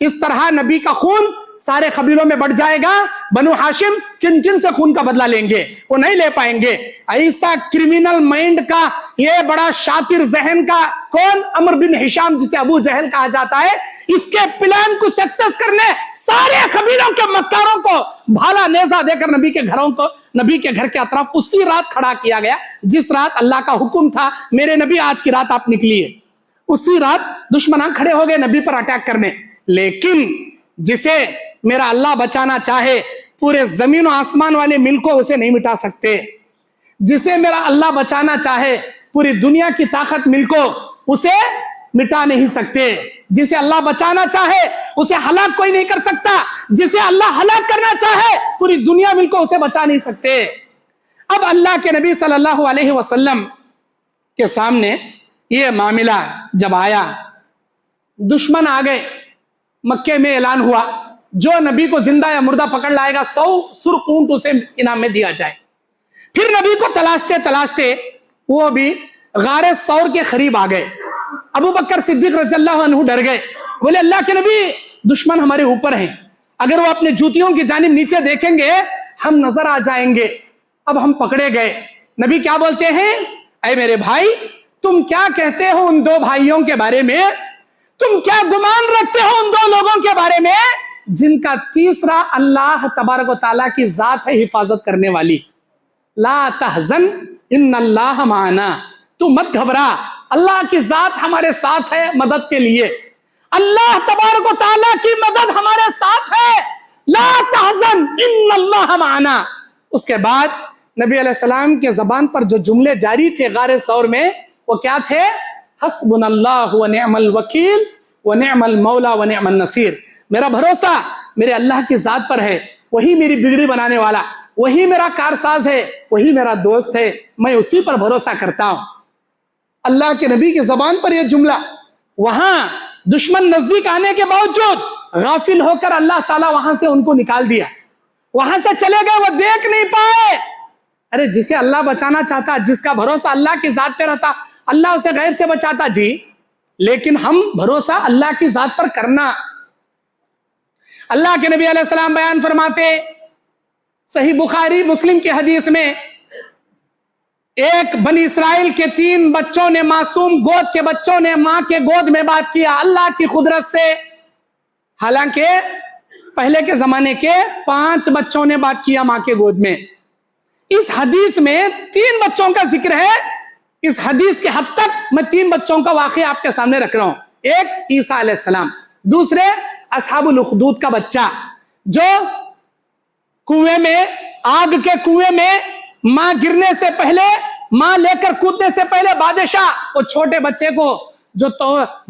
اس طرح نبی کا خون سارے قبیلوں میں بڑھ جائے گا، بنو ہاشم کن کن سے خون کا بدلہ لیں گے، وہ نہیں لے پائیں گے۔ ایسا کرمینل مائنڈ کا، یہ بڑا شاطر ذہن کا کون؟ عمرو بن ہشام جسے ابو جہل کہا جاتا ہے، اس کے پلان کو سکسیس کرنے سارے قبیلوں کے مکاروں کو بھالا نیزہ دے کر نبی کے گھروں کو، نبی کے گھر کے اطراف اسی رات کھڑا کیا گیا جس رات اللہ کا حکم تھا میرے نبی آج کی رات آپ نکلیے، اسی رات دشمنان کھڑے ہو گئے نبی پر اٹیک کرنے۔ لیکن جسے میرا اللہ بچانا چاہے پورے زمین و آسمان والے ملک کو اسے نہیں مٹا سکتے، جسے میرا اللہ بچانا چاہے پوری دنیا کی طاقت مل کو اسے مٹا نہیں سکتے، جسے اللہ بچانا چاہے اسے ہلاک کوئی نہیں کر سکتا، جسے اللہ ہلاک کرنا چاہے پوری دنیا مل کو اسے بچا نہیں سکتے۔ اب اللہ کے نبی صلی اللہ علیہ وسلم کے سامنے یہ معاملہ جب آیا، دشمن آ گئے، مکے میں اعلان ہوا جو نبی کو زندہ یا مردہ پکڑ لائے گا 100 سرخ اونٹ اسے انعام میں دیا جائے۔ پھر نبی کو تلاشتے تلاشتے وہ بھی غار ثور کے قریب آ گئے۔ ابو بکر صدیق رضی اللہ عنہ ڈر گئے، بولے اللہ کے نبی دشمن ہمارے اوپر ہیں، اگر وہ اپنے جوتیوں کی جانب نیچے دیکھیں گے ہم نظر آ جائیں گے، اب ہم پکڑے گئے۔ نبی کیا بولتے ہیں؟ اے میرے بھائی تم کیا کہتے ہو ان دو بھائیوں کے بارے میں؟ تم کیا گمان رکھتے ہو ان دو لوگوں کے بارے میں جن کا تیسرا اللہ تبارک و تعالیٰ کی ذات ہے حفاظت کرنے والی؟ لا تحزن ان اللہ معنا، تو مت گھبرا، اللہ کی ذات ہمارے ساتھ ہے مدد کے لیے، اللہ تبارک و تعالیٰ کی مدد ہمارے ساتھ ہے، لا تحزن ان اللہ معنا۔ اس کے بعد نبی علیہ السلام کے زبان پر جو جملے جاری تھے غار ثور میں وہ کیا تھے؟ حسبنا اللہ ونعم الوکیل ونعم المولا ونعم النصیر، میرا بھروسہ میرے اللہ کی ذات پر ہے، وہی میری بگڑی بنانے والا، وہی میرا کارساز ہے، وہی میرا دوست ہے، میں اسی پر بھروسہ کرتا ہوں۔ اللہ کے نبی کی زبان پر یہ جملہ، وہاں دشمن نزدیک آنے کے باوجود غافل ہو کر اللہ تعالیٰ وہاں سے ان کو نکال دیا، وہاں سے چلے گئے، وہ دیکھ نہیں پائے۔ ارے جسے اللہ بچانا چاہتا، جس کا بھروسہ اللہ کی ذات پہ رہتا، اللہ اسے غیب سے بچاتا جی، لیکن ہم بھروسہ اللہ کی ذات پر کرنا۔ اللہ کے نبی علیہ السلام بیان فرماتے صحیح بخاری مسلم کی حدیث میں، ایک بنی اسرائیل کے 3 بچوں نے، معصوم گود کے بچوں نے ماں کے گود میں بات کیا اللہ کی قدرت سے، حالانکہ پہلے کے زمانے کے 5 بچوں نے بات کیا ماں کے گود میں۔ اس حدیث میں 3 بچوں کا ذکر ہے، اس حدیث کے حد تک میں 3 بچوں کا واقعہ آپ کے سامنے رکھ رہا ہوں۔ ایک عیسیٰ علیہ السلام، دوسرے اصحاب الاخدود کا بچہ جو کنویں میں، آگ کے کنویں میں ماں گرنے سے پہلے، ماں لے کر کودنے سے پہلے بادشاہ وہ چھوٹے بچے کو جو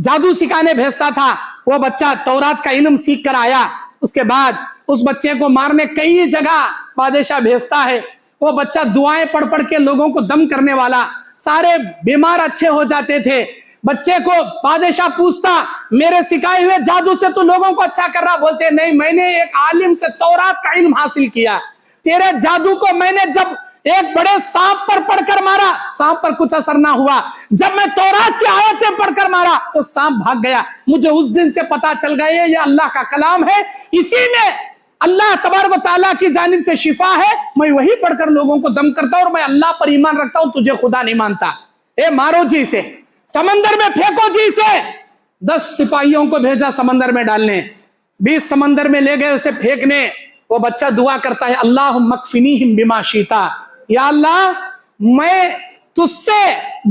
جادو سکھانے بھیجتا تھا، وہ بچہ تورات کا علم سیکھ کر آیا، اس کے بعد اس بچے کو مارنے کئی جگہ بادشاہ بھیجتا ہے، وہ بچہ دعائیں پڑھ پڑھ کے لوگوں کو دم کرنے والا، سارے بیمار اچھے ہو جاتے تھے۔ بچے کو بادشاہ پوچھتا میرے سکھائے ہوئے جادو سے تو لوگوں کو اچھا کر رہا، بولتے نہیں میں نے ایک عالم سے تورات کا علم حاصل کیا، تیرے جادو کو میں نے جب ایک بڑے سانپ پر پڑھ کر مارا سانپ پر کچھ اثر نہ ہوا، جب میں تورات کی آیتیں پڑھ کر مارا تو سانپ بھاگ گیا، مجھے اس دن سے پتا چل گیا یہ اللہ کا کلام ہے، اسی میں اللہ تبارک و تعالیٰ کی جانب سے شفا ہے، میں وہی پڑھ کر لوگوں کو دم کرتا ہوں اور میں اللہ پر ایمان رکھتا ہوں، تجھے خدا نہیں مانتا، اے مارو جی سے، سمندر میں پھینکو جی سے۔ 10 سپاہیوں کو بھیجا سمندر میں ڈالنے، 20 سمندر میں لے گئے اسے پھینکنے، وہ بچہ دعا کرتا ہے اللہم اکفنیہم بما شئتا، یا اللہ میں تجھ سے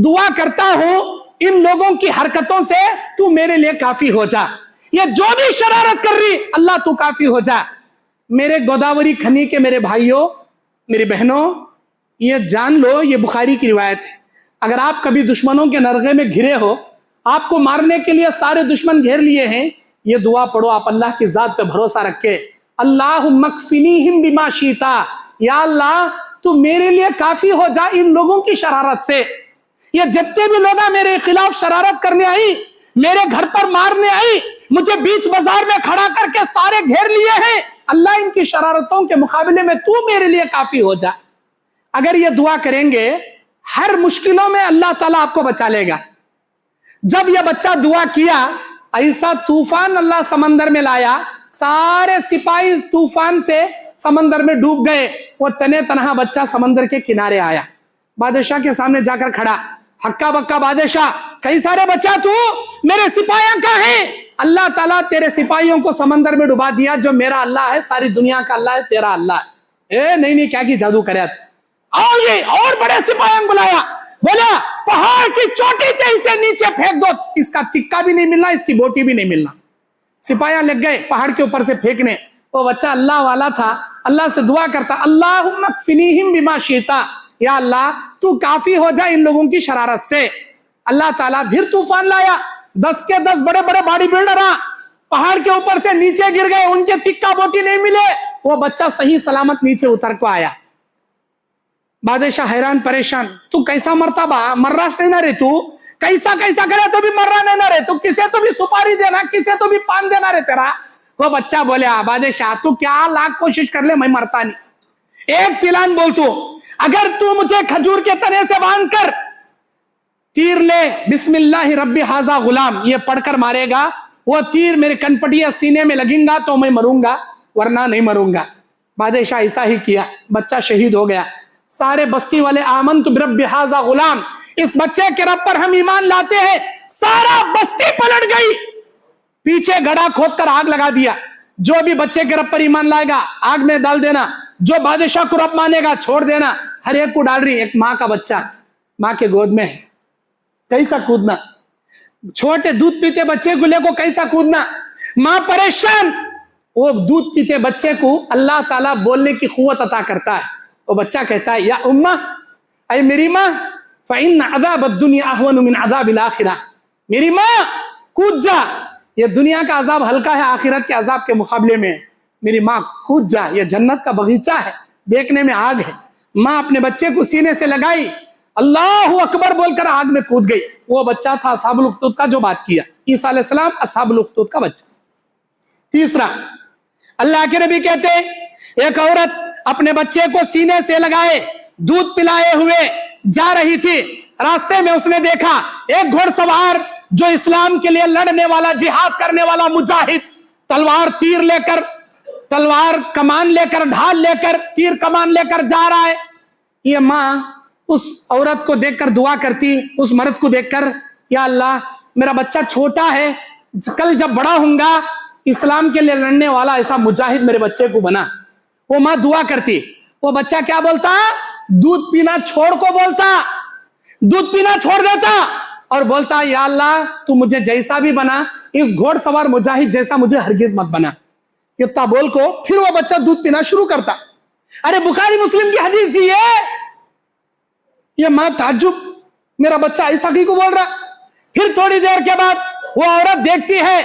دعا کرتا ہوں ان لوگوں کی حرکتوں سے تو میرے لیے کافی ہو جا، یہ جو بھی شرارت کر رہی اللہ تو کافی ہو جا۔ میرے گوداوری کھنی کے میرے بھائیوں، میری بہنوں، یہ جان لو، یہ بخاری کی روایت ہے، اگر آپ کبھی دشمنوں کے نرغے میں گھرے ہو، آپ کو مارنے کے لیے سارے دشمن گھیر لیے ہیں، یہ دعا پڑھو آپ اللہ کی ذات پہ بھروسہ رکھ کے، اللہم اکفنیہم بما شیتا، یا اللہ تو میرے لیے کافی ہو جا ان لوگوں کی شرارت سے۔ یہ جتنے بھی لوگ میرے خلاف شرارت کرنے آئی، میرے گھر پر مارنے آئی، مجھے بیچ بازار میں کھڑا کر کے سارے گھیر لیے ہیں، اللہ ان کی شرارتوں کے مقابلے میں تو میرے لیے کافی ہو جا۔ اگر یہ دعا کریں گے ہر مشکلوں میں اللہ تعالیٰ آپ کو بچا لے گا۔ جب یہ بچہ دعا کیا، ایسا طوفان اللہ سمندر میں لایا، سارے سپاہی طوفان سے سمندر میں ڈوب گئے، وہ تنے تنہا بچہ سمندر کے کنارے آیا، بادشاہ کے سامنے جا کر کھڑا، ہکا بکا بادشاہ، کئی سارے بچہ تو میرے سپاہیاں کا ہے، اللہ تعالیٰ تیرے سپاہیوں کو سمندر میں ڈبا دیا، جو میرا اللہ ہے، ساری دنیا کا اللہ ہے، تیرا اللہ ہے۔ نہیں کیا کی جادو کرے، اور بڑے سپاہیوں بلایا، بولا پہاڑ کی چوٹی سے اسے نیچے پھینک دو، اس کا تکہ بھی نہیں ملنا، اس کی بوٹی بھی نہیں ملنا۔ سپاہیاں لگ گئے پہاڑ کے اوپر سے پھینکنے، وہ بچہ اللہ والا تھا، اللہ سے دعا کرتا، اللہم اکفنیہم بما شیتا، یا اللہ تو کافی ہو جا ان لوگوں کی شرارت سے۔ اللہ تعالیٰ پھر طوفان لایا، 10 کے 10 بڑے بڑے باڈی بلڈر پہاڑ کے اوپر سے نیچے گر گئے، ان کے تکہ بوٹی نہیں ملے، وہ بچہ صحیح سلامت نیچے اتر کو آیا۔ بادشاہ حیران پریشان، تو کیسا مرتا با، مر رہا نہیں نہ رہے، تو کیسا کرے تو بھی مر رہا نہیں نہ رہے، تو کسے تو بھی سپاری دینا، کسے تو بھی پان دینا رہے تیرا۔ وہ بچہ بولے بادشاہ تو کیا لاکھ کوشش کر لے میں مرتا نہیں، ایک پلان بول تو، اگر تو مجھے کھجور کے تنے سے باندھ کر تیر لے، بسم اللہ ربی ھذا غلام، یہ پڑھ کر مارے گا، وہ تیر میرے کنپٹیا سینے میں لگیں گا تو میں مروں گا، ورنہ نہیں مروں گا۔ بادشاہ ایسا ہی کیا، بچہ شہید ہو گیا۔ سارے بستی والے آمنت برب ھذا غلام، اس بچے کے رب پر ہم ایمان لاتے ہیں، سارا بستی پلٹ گئی، پیچھے گڑھا کھود کر آگ لگا دیا، جو بھی بچے کے رب پر ایمان لائے گا آگ میں ڈال دینا، جو بادشاہ کو رب مانے گا چھوڑ دینا، ہر ایک کو ڈال رہی۔ ایک ماں کا بچہ ماں کے گود میں ہے، کیسا کودنا، چھوٹے دودھ پیتے بچے کو لے کو کیسا کودنا، ماں پریشان، وہ دودھ پیتے بچے کو اللہ تعالیٰ بولنے کی قوت عطا کرتا ہے، وہ بچہ کہتا ہے یا اماں، اے میری ماں، فإن عذاب الدنیا اہون من عذاب الآخرہ، میری ماں کود جا، یہ دنیا کا عذاب ہلکا ہے آخرت کے عذاب کے مقابلے میں، میری ماں کود جا، یہ جنت کا باغیچہ ہے، دیکھنے میں آگ ہے۔ ماں اپنے بچے کو سینے سے لگائی، اللہ اکبر بول کر آگ میں کود گئی۔ وہ بچہ تھا اصحاب الاخدود کا جو بات کیا، عیسیٰ علیہ السلام اصحاب الاخدود کا بچہ۔ تیسرا، اللہ کے نبی کہتے ہیں ایک عورت اپنے بچے کو سینے سے لگائے دودھ پلائے ہوئے جا رہی تھی، راستے میں اس نے دیکھا ایک گھوڑ سوار جو اسلام کے لیے لڑنے والا، جہاد کرنے والا مجاہد، تلوار تیر لے کر، تلوار کمان لے کر، ڈھال لے کر، تیر کمان لے کر جا رہا ہے۔ یہ ماں اس عورت کو دیکھ کر دعا کرتی، اس مرد کو دیکھ کر، یا اللہ میرا بچہ چھوٹا ہے، کل جب بڑا ہوں گا اسلام کے لیے لڑنے والا ایسا مجاہد میرے بچے کو بنا۔ وہ ماں دعا کرتی، وہ بچہ کیا بولتا، دودھ پینا چھوڑ کو بولتا، دودھ پینا چھوڑ دیتا اور بولتا یا اللہ تو مجھے جیسا بھی بنا، اس گھوڑ سوار مجاہد جیسا مجھے ہرگز مت بنا۔ اتنا بول کو پھر وہ بچہ دودھ پینا شروع کرتا۔ ارے بخاری مسلم کی حدیث یہ ماں تعجب، میرا بچہ ایسا کی کو بول رہا۔ پھر تھوڑی دیر کے بعد وہ عورت دیکھتی ہے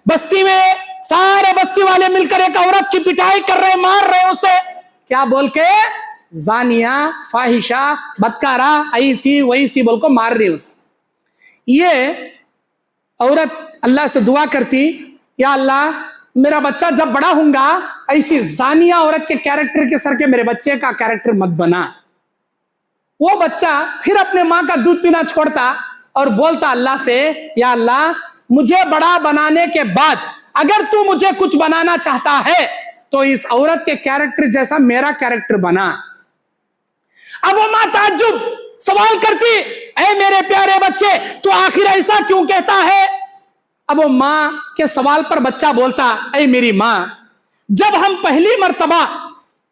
بستی میں سارے بستی والے مل کر ایک عورت کی پٹائی کر رہے، مار رہے اسے، کیا بول کے، زانیہ، فاحشہ، بدکارہ، ایسی ویسی بول کو مار رہی اسے۔ یہ عورت اللہ سے دعا کرتی، یا اللہ میرا بچہ جب بڑا ہوں گا ایسی زانیہ عورت کے کیریکٹر کے سر کے میرے بچے کا کیریکٹر مت بنا۔ وہ بچہ پھر اپنے ماں کا دودھ پینا چھوڑتا اور بولتا اللہ سے، یا اللہ مجھے بڑا بنانے کے بعد اگر تو مجھے کچھ بنانا چاہتا ہے تو اس عورت کے کیریکٹر جیسا میرا کیریکٹر بنا۔ اب وہ ماں تعجب سوال کرتی، اے میرے پیارے بچے تو آخر ایسا کیوں کہتا ہے؟ اب وہ ماں کے سوال پر بچہ بولتا، اے میری ماں، جب ہم پہلی مرتبہ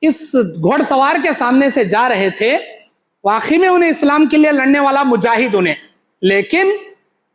اس گھوڑ سوار کے سامنے سے جا رہے تھے، واقعی میں انہیں اسلام کے لیے لڑنے والا مجاہد انہیں، لیکن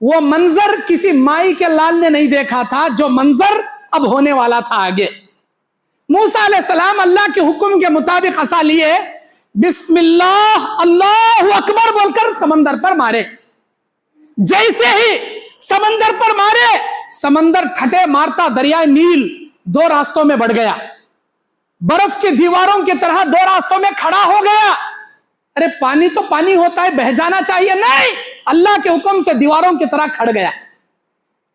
وہ منظر کسی مائی کے لال نے نہیں دیکھا تھا جو منظر اب ہونے والا تھا آگے۔ موسیٰ علیہ السلام اللہ کے حکم کے مطابق عصا لیے، بسم اللہ اللہ اکبر بول کر سمندر پر مارے۔ جیسے ہی سمندر پر مارے، سمندر ٹھٹے مارتا دریائے نیل دو راستوں میں بڑھ گیا، برف کی دیواروں کی طرح دو راستوں میں کھڑا ہو گیا۔ ارے پانی تو پانی ہوتا ہے، بہہ جانا چاہیے، نہیں، اللہ کے حکم سے دیواروں کی طرح کھڑ گیا۔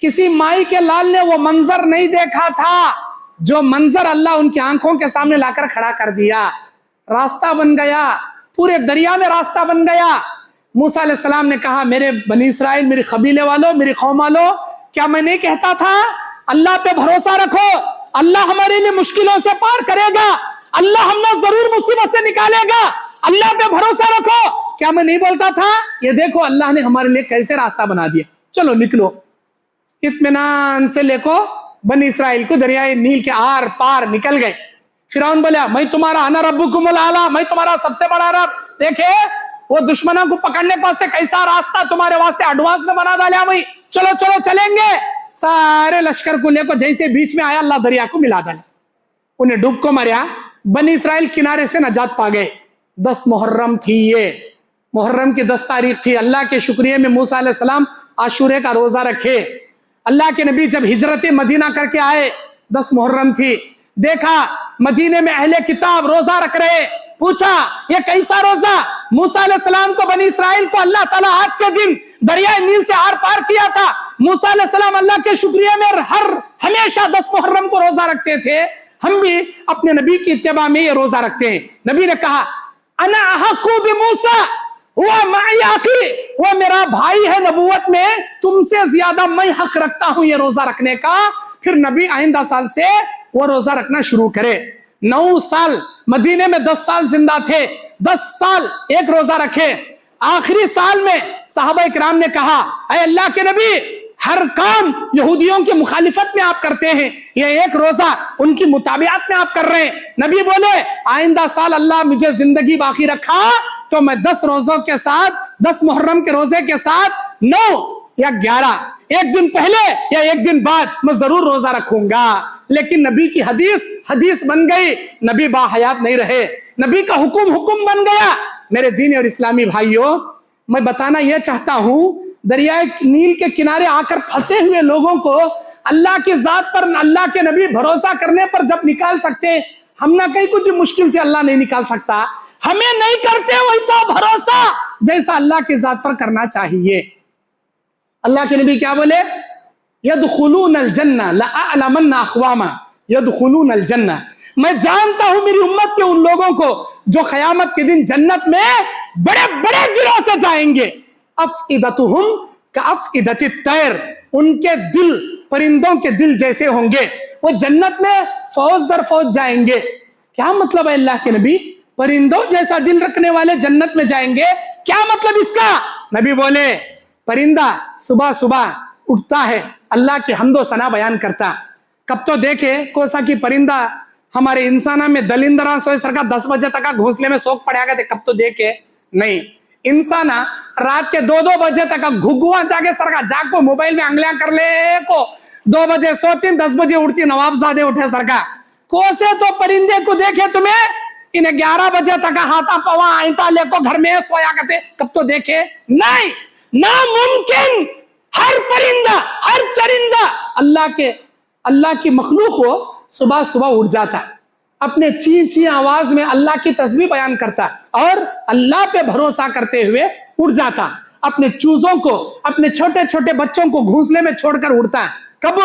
کسی مائی کے لال نے وہ منظر نہیں دیکھا تھا جو منظر اللہ ان کی آنکھوں کے سامنے لا کر کھڑا کر دیا۔ راستہ بن گیا، پورے دریا میں راستہ بن گیا۔ موسیٰ علیہ السلام نے کہا، میرے بنی اسرائیل، میری قبیلے والوں، میری قوم والوں، کیا میں نہیں کہتا تھا اللہ پہ بھروسہ رکھو، اللہ ہمارے لیے مشکلوں سے پار کرے گا، اللہ ہمیں ضرور مصیبت سے نکالے گا، اللہ پہ بھروسہ رکھو، کیا میں نہیں بولتا تھا؟ یہ دیکھو اللہ نے ہمارے لیے کیسے راستہ بنا دیا، چلو نکلو۔ اطمینان سے لے کو بنی اسرائیل کو دریائے نیل کے آر پار نکل گئے۔ فرعون بولا، میں تمہارا انا ربکم الاعلی، میں تمہارا سب سے بڑا رب۔ دیکھے وہ دشمنوں کو پکڑنے پاسے کیسا راستہ تمہارے واسطے ایڈوانس میں بنا ڈالا، میں چلو چلو چلیں گے۔ سارے لشکر کو لے کو جیسے بیچ میں آیا اللہ دریا کو ملا ڈالا، انہیں ڈوب کو مریا۔ بنی اسرائیل کنارے سے نجات پا گئے۔ 10 محرم تھی، یہ محرم کی 10 تاریخ تھی۔ اللہ کے شکریہ میں موسیٰ علیہ السلام عاشورے کا روزہ رکھے۔ اللہ کے نبی جب ہجرت مدینہ کر کے آئے 10 محرم تھی، دیکھا مدینے میں اہل کتاب روزہ رکھ رہے، پوچھا یہ کیسا روزہ؟ موسیٰ علیہ السلام کو بنی اسرائیل کو اللہ تعالیٰ آج کے دن دریائے نیل سے آر پار کیا تھا۔ موسیٰ علیہ السلام اللہ کے شکریہ میں ہمیشہ 10 محرم کو روزہ رکھتے تھے۔ ہم بھی اپنے نبی کی اتباع میں یہ روزہ رکھتے ہیں۔ نبی نے کہا، انا احق بموسیٰ وہ معی اخی، وہ میرا بھائی ہے نبوت میں، تم سے زیادہ میں حق رکھتا ہوں یہ روزہ رکھنے کا۔ پھر نبی آئندہ سال سے وہ روزہ رکھنا شروع کرے۔ 9 سال مدینے میں 10 سال زندہ تھے، 10 سال ایک روزہ رکھے۔ آخری سال میں صحابہ کرام نے کہا، اے اللہ کے نبی، ہر کام یہودیوں کی مخالفت میں آپ کرتے ہیں، یہ ایک روزہ ان کی مطابعت میں آپ کر رہے ہیں۔ نبی بولے، آئندہ سال اللہ مجھے زندگی باقی رکھا تو میں 10 روزوں کے ساتھ، 10 محرم کے روزے کے ساتھ 9 یا 11 ایک دن پہلے یا ایک دن بعد میں ضرور روزہ رکھوں گا۔ لیکن نبی کی حدیث بن گئی، نبی با حیات نہیں رہے، نبی کا حکم بن گیا۔ میرے دین اور اسلامی بھائیوں، میں بتانا یہ چاہتا ہوں، دریائے نیل کے کنارے آ کر پھنسے ہوئے لوگوں کو اللہ کی ذات پر، اللہ کے نبی بھروسہ کرنے پر جب نکال سکتے، ہم نہ کہیں کچھ مشکل سے اللہ نہیں نکال سکتا۔ ہمیں نہیں کرتے ویسا بھروسہ جیسا اللہ کی ذات پر کرنا چاہیے۔ اللہ کے نبی کیا بولے؟ يدخلون الجنہ لأعلمن اقواما يدخلون الجنہ، میں جانتا ہوں میری امت کے ان لوگوں کو جو قیامت کے دن جنت میں بڑے بڑے گروہ سے جائیں گے۔ افئدتہم کافئدۃ الطیر، ان کے دل پرندوں کے دل جیسے ہوں گے، وہ جنت میں فوج در فوج جائیں گے۔ کیا مطلب ہے اللہ کے نبی؟ پرندوں جیسا دل رکھنے والے جنت میں جائیں گے، کیا مطلب اس کا؟ نبی بولے، پرندہ صبح صبح اٹھتا ہے، اللہ کی حمد و ثنا بیان کرتا۔ کب تو دیکھے کوسا کی پرندہ ہمارے انسانہ میں دلندران سوئے سرکا 10 بجے تک گھونسلے میں سوک پڑے گا، کب تو دیکھے نہیں۔ انسانہ رات کے 2 بجے تک گھگواں جاگے سرکا، جاگ کو موبائل میں انگلیاں کر لے کو 2 بجے سوتی، 10 بجے اٹھتی، نواب زادے اٹھے سرکا۔ کوسے تو پرندے کو دیکھے تمہیں، انہیں 11 بجے تک ہاتھا پوا آئیتا لے کو گھر میں سویا کرتے، کب تو دیکھے نہیں، ناممکن۔ ہر پرندہ، ہر چرندہ اللہ کی مخلوق ہو، صبح صبح اٹھ جاتا، اپنے چین چین آواز میں اللہ کی تسبیح بیان کرتا اور اللہ پہ بھروسہ کرتے ہوئے اٹھ جاتا۔ اپنے چوزوں کو، اپنے چھوٹے چھوٹے بچوں کو گھونسلے میں چھوڑ کر اڑتا۔ کب؟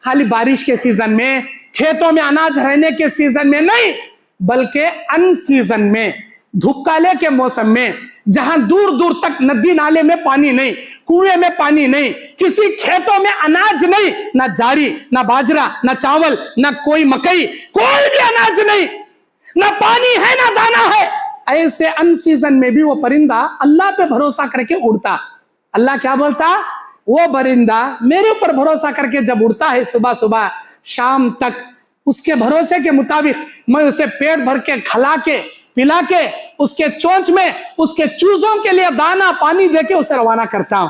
خالی بارش کے سیزن میں، کھیتوں میں اناج رہنے کے سیزن میں نہیں، بلکہ ان سیزن میں، دھوپکالے کے موسم میں، جہاں دور دور تک ندی نالے میں پانی نہیں، کنویں میں پانی نہیں، کسی کھیتوں میں اناج نہیں، نہ جاری، نہ باجرہ، نہ چاول، نہ کوئی مکئی، کوئی بھی اناج نہیں، نہ پانی ہے نہ دانا ہے، ایسے ان سیزن میں بھی وہ پرندہ اللہ پہ بھروسہ کر کے اڑتا۔ اللہ کیا بولتا؟ وہ پرندہ میرے اوپر بھروسہ کر کے جب اڑتا ہے صبح صبح شام تک، اس کے بھروسے کے مطابق میں اسے پیٹ بھر کے کھلا کے پلا کے اس کے چونچ میں اس کے چوزوں کے لیے دانا پانی دے کے اسے روانہ کرتا ہوں۔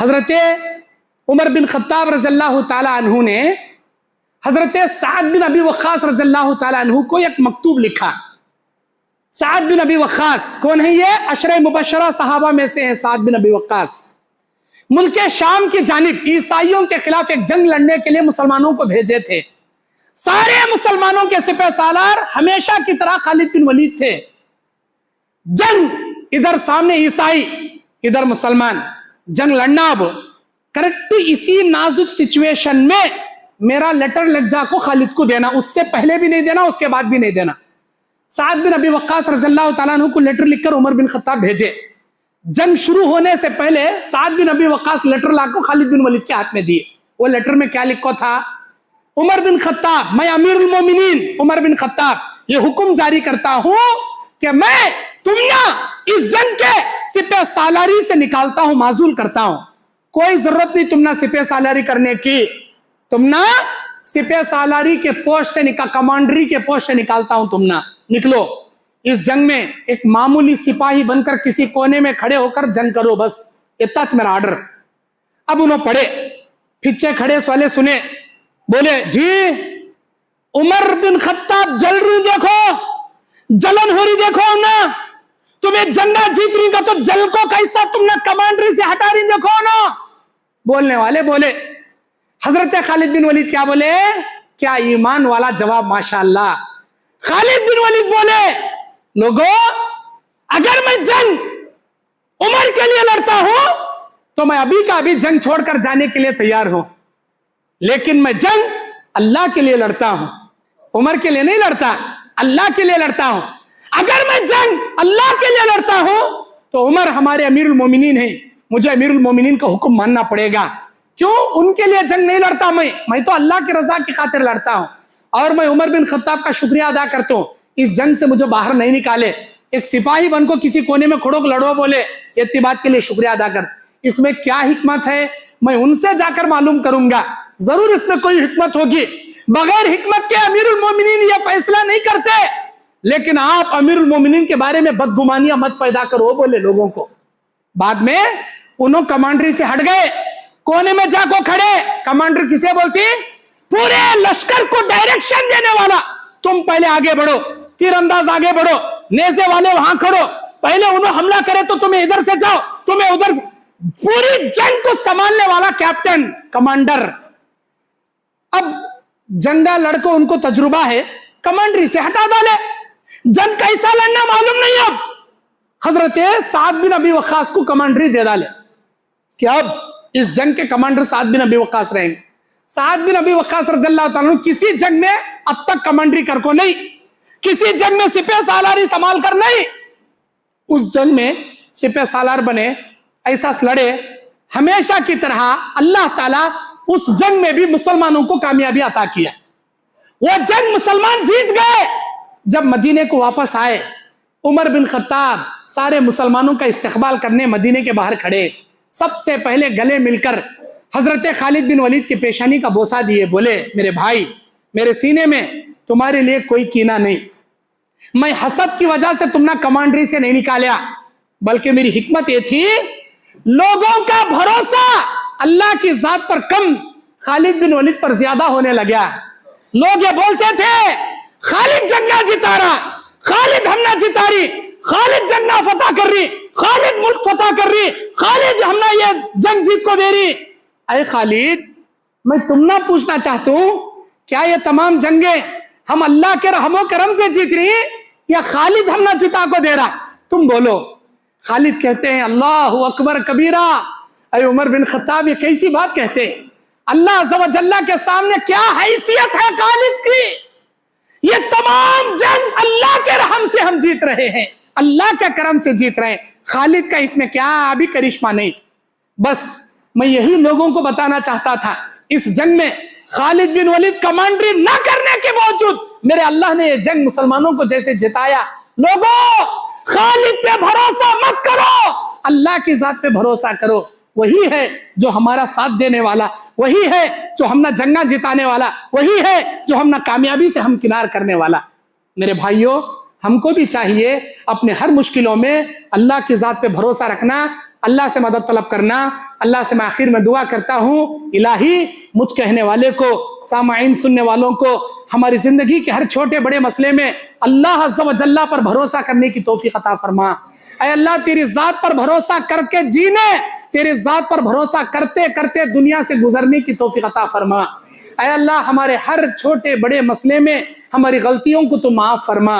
حضرت عمر بن خطاب رضی اللہ تعالیٰ عنہ نے حضرت سعد بن ابی وقاص رضی اللہ تعالیٰ عنہ کو ایک مکتوب لکھا. سعد بن ابی وقاص کون ہے؟ یہ عشرہ مبشرہ صحابہ میں سے ہیں. سعد بن ابی وقاص ملک شام کی جانب عیسائیوں کے خلاف ایک جنگ لڑنے کے لیے مسلمانوں کو بھیجے تھے. سارے مسلمانوں کے سپہ سالار ہمیشہ کی طرح خالد بن ولید تھے. جنگ ادھر سامنے عیسائی ادھر مسلمان، جنگ لڑنا. اب کریکٹ اسی نازک سچویشن میں میرا لیٹر لگ جا کو خالد کو دینا، اس سے پہلے بھی نہیں دینا، اس کے بعد بھی نہیں دینا. سعد بن ابی وقاص رضی اللہ تعالیٰ عنہ کو لیٹر لکھ کر عمر بن خطاب بھیجے. جنگ شروع ہونے سے پہلے سعد بن ابی وقاص لیٹر لا کو خالد بن ولید کے ہاتھ میں دیے. وہ لیٹر میں کیا لکھا تھا؟ عمر بن خطاب، میں امیر المومنین عمر بن خطاب یہ حکم جاری کرتا ہوں کہ میں تم نہ اس جنگ کے سپہ سالاری سے نکالتا ہوں، معزول کرتا ہوں. کوئی ضرورت نہیں تم نہ سپہ سالاری کرنے کی، تم نہ سپہ سالاری کے پوسٹ سے کمانڈری کے پوسٹ سے نکالتا ہوں، تم نہ نکلو. اس جنگ میں ایک معمولی سپاہی بن کر کسی کونے میں کھڑے ہو کر جنگ کرو، بس اتنا میرا آرڈر. اب انہوں پڑھے، پیچھے کھڑے والے سنے، بولے جی عمر بن خطاب جل رہی، دیکھو جلن ہو رہی، دیکھو نا تمہیں جنگا جیت رہی گا تو جل کو کیسا تم نے کمانڈری سے ہٹا رہی، دیکھو نا. بولنے والے بولے. حضرت خالد بن ولید کیا بولے؟ کیا ایمان والا جواب، ماشاءاللہ. خالد بن ولید بولے لوگوں اگر میں جنگ عمر کے لیے لڑتا ہوں تو میں ابھی کا ابھی جنگ چھوڑ کر جانے کے لیے تیار ہوں، لیکن میں جنگ اللہ کے لیے لڑتا ہوں، عمر کے لیے نہیں لڑتا، اللہ کے لیے لڑتا ہوں. اگر میں جنگ اللہ کے لیے لڑتا ہوں تو عمر ہمارے امیر المومنین ہیں، مجھے امیر المومنین کا حکم ماننا پڑے گا. کیوں ان کے لیے جنگ نہیں لڑتا، میں تو اللہ کی رضا کی خاطر لڑتا ہوں. اور میں عمر بن خطاب کا شکریہ ادا کرتا ہوں، اس جنگ سے مجھے باہر نہیں نکالے. ایک سپاہی بن کو کسی کونے میں کھڑو لڑو بولے، اتنی بات کے لیے شکریہ ادا کر. اس میں کیا حکمت ہے میں ان سے جا کر معلوم کروں گا، ضرور اس میں کوئی حکمت ہوگی. بغیر حکمت کے امیر المومنین یہ فیصلہ نہیں کرتے. لیکن آپ امیر المومنین کے بارے میں بدگمانیاں مت پیدا کرو بولے لوگوں کو. بعد میں انہوں کمانڈری سے ہٹ گئے، کونے میں جا کو کھڑے. کمانڈر کسے بولتی؟ پورے لشکر کو ڈائریکشن دینے والا. تم پہلے آگے بڑھو، تیر انداز آگے بڑھو، نیزے والے وہاں کھڑو، پہلے انہوں حملہ کرے تو تمہیں ادھر سے جاؤ، تمہیں ادھر سے. پوری جنگ کو سنبھالنے والا کیپٹن، کمانڈر. اب جنگا لڑکوں ان کو تجربہ ہے، کمانڈری سے ہٹا ڈالے. جنگ کیسا لڑنا معلوم نہیں. اب حضرت سعد بن ابی وقاص کو کمانڈری دے ڈالے کہ اب اس جنگ کے کمانڈر سعد بن ابی وقاص رہیں گے. سعد بن ابی وقاص رضی اللہ تعالیٰ عنہ کسی جنگ میں اب تک کمانڈری کر کو نہیں، کسی جنگ میں سپہ سالاری سنبھال کر نہیں. اس جنگ میں سپہ سالار بنے، ایسا لڑے. ہمیشہ کی طرح اللہ تعالیٰ اس جنگ میں بھی مسلمانوں کو کامیابی عطا کیا. وہ جنگ مسلمان جیت گئے. جب مدینے کو واپس آئے، عمر بن خطاب سارے مسلمانوں کا استقبال کرنے مدینے کے باہر کھڑے. سب سے پہلے گلے مل کر حضرت خالد بن ولید کی پیشانی کا بوسہ دیے. بولے میرے بھائی، میرے سینے میں تمہارے لیے کوئی کینہ نہیں. میں حسد کی وجہ سے تم نے کمانڈری سے نہیں نکالیا، بلکہ میری حکمت یہ تھی لوگوں کا بھروسہ اللہ کی ذات پر کم، خالد بن ولید پر زیادہ ہونے لگا. لوگ یہ بولتے تھے خالد جنگا جتا رہا، خالد ہم نہ جتا رہی، خالد جنگ فتح کر رہی، خالد ملک فتح کر رہی، خالد ہم نہ یہ جنگ جیت کو دے رہی. اے خالد، میں تم نہ پوچھنا چاہتا ہوں کیا یہ تمام جنگیں ہم اللہ کے رحم و کرم سے جیت رہی یا خالد ہم نہ جتا کو دے رہا؟ تم بولو. خالد کہتے ہیں اللہ اکبر کبیرہ. اے عمر بن خطاب یہ کیسی بات کہتے ہیں؟ اللہ عز و جل کے سامنے کیا حیثیت ہے خالد کی؟ یہ تمام جنگ اللہ کے رحم سے ہم جیت رہے ہیں، اللہ کے کرم سے جیت رہے ہیں. خالد کا اس میں کیا ابھی کرشمہ نہیں. بس میں یہی لوگوں کو بتانا چاہتا تھا، اس جنگ میں خالد بن ولید کمانڈری نہ کرنے کے باوجود میرے اللہ نے یہ جنگ مسلمانوں کو جیسے جتایا. لوگوں خالد پہ بھروسہ مت کرو، اللہ کی ذات پہ بھروسہ کرو. وہی ہے جو ہمارا ساتھ دینے والا، وہی ہے جو ہم نہ جنگا جتانے والا، وہی ہے جو ہم نہ کامیابی سے ہم کنار کرنے والا. میرے بھائیوں، ہم کو بھی چاہیے اپنے ہر مشکلوں میں اللہ کی ذات پہ بھروسہ رکھنا. اللہ سے مدد طلب کرنا۔ اللہ سے میں آخر میں دعا کرتا ہوں، الہی مجھ کہنے والے کو، سامعین سننے والوں کو ہماری زندگی کے ہر چھوٹے بڑے مسئلے میں اللہ عز و جل پر بھروسہ کرنے کی توفیق عطا فرما۔ اے اللہ تیری ذات پر بھروسہ کر کے جینے، تیری ذات پر بھروسہ کرتے کرتے دنیا سے گزرنے کی توفیق عطا فرما۔ اے اللہ ہمارے ہر چھوٹے بڑے مسئلے میں ہماری غلطیوں کو تو معاف فرما۔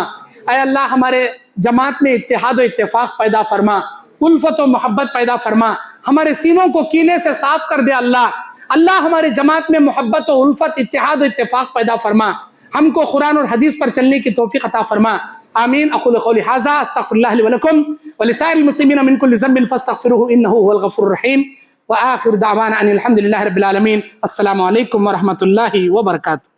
اے اللہ ہمارے جماعت میں اتحاد و اتفاق پیدا فرما، الفت و محبت پیدا فرما، ہمارے سینوں کو کینے سے صاف کر دے اللہ ہمارے جماعت میں محبت و الفت، اتحاد و اتفاق پیدا فرما، ہم کو قرآن اور حدیث پر چلنے کی توفیق عطا فرما۔ آمین۔ اقول قولی ھذا استغفر اللہ لی ولکم ولسائر المسلمین من کل ذنب فاستغفروه انه هو الغفور الرحیم، وآخر دعوانا ان الحمد للہ رب العالمین۔ السلام علیکم ورحمۃ اللہ وبرکاتہ۔